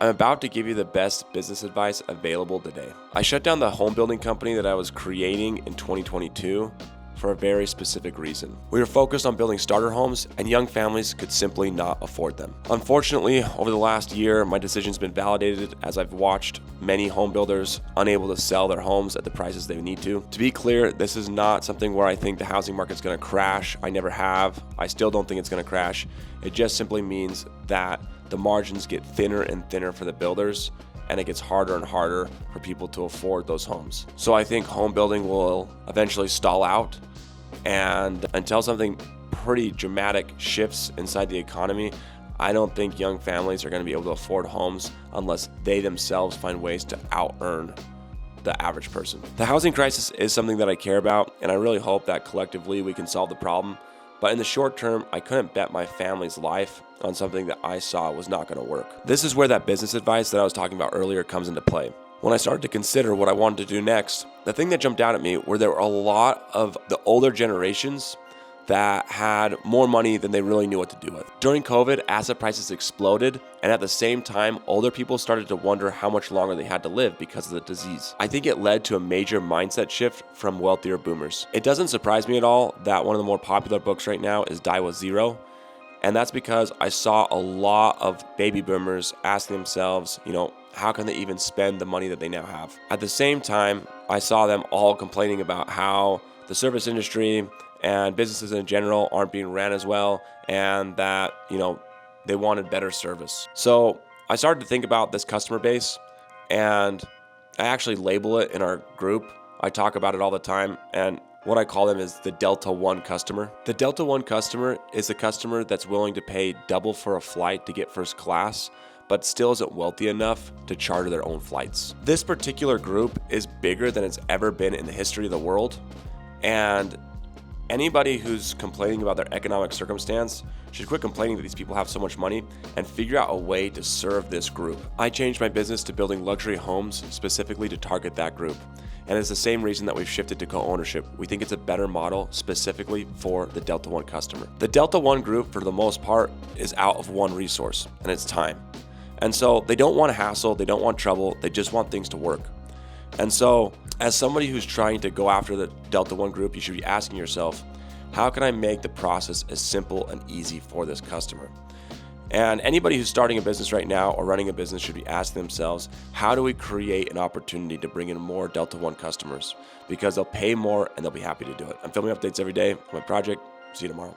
I'm about to give you the best business advice available today. I shut down the home building company that I was creating in 2022 for a very specific reason. We were focused on building starter homes, and young families could simply not afford them. Unfortunately, over the last year, my decision's been validated as I've watched many home builders unable to sell their homes at the prices they need to. To be clear, this is not something where I think the housing market's gonna crash. I never have. I still don't think it's gonna crash. It just simply means that the margins get thinner and thinner for the builders, and it gets harder and harder for people to afford those homes. So I think home building will eventually stall out, and until something pretty dramatic shifts inside the economy, I don't think young families are going to be able to afford homes unless they themselves find ways to out-earn the average person. The housing crisis is something that I care about, and I really hope that collectively we can solve the problem. But in the short term, I couldn't bet my family's life on something that I saw was not going to work. This is where that business advice that I was talking about earlier comes into play. When I started to consider what I wanted to do next, the thing that jumped out at me were there were a lot of the older generations that had more money than they really knew what to do with. During COVID, asset prices exploded, and at the same time, older people started to wonder how much longer they had to live because of the disease. I think it led to a major mindset shift from wealthier boomers. It doesn't surprise me at all that one of the more popular books right now is Die with Zero, and that's because I saw a lot of baby boomers asking themselves, how can they even spend the money that they now have? At the same time, I saw them all complaining about how the service industry and businesses in general aren't being ran as well, and that, they wanted better service. So I started to think about this customer base, and I actually label it in our group. I talk about it all the time, and what I call them is the Delta One customer. The Delta One customer is a customer that's willing to pay double for a flight to get first class, but still isn't wealthy enough to charter their own flights. This particular group is bigger than it's ever been in the history of the world, and anybody who's complaining about their economic circumstance should quit complaining that these people have so much money and figure out a way to serve this group. I changed my business to building luxury homes specifically to target that group. And it's the same reason that we've shifted to co-ownership. We think it's a better model specifically for the Delta One customer. The Delta One group, for the most part, is out of one resource, and it's time. And so they don't want hassle, they don't want trouble, they just want things to work. And so as somebody who's trying to go after the Delta One group, you should be asking yourself, how can I make the process as simple and easy for this customer? And anybody who's starting a business right now or running a business should be asking themselves, how do we create an opportunity to bring in more Delta One customers? Because they'll pay more and they'll be happy to do it. I'm filming updates every day on my project. See you tomorrow.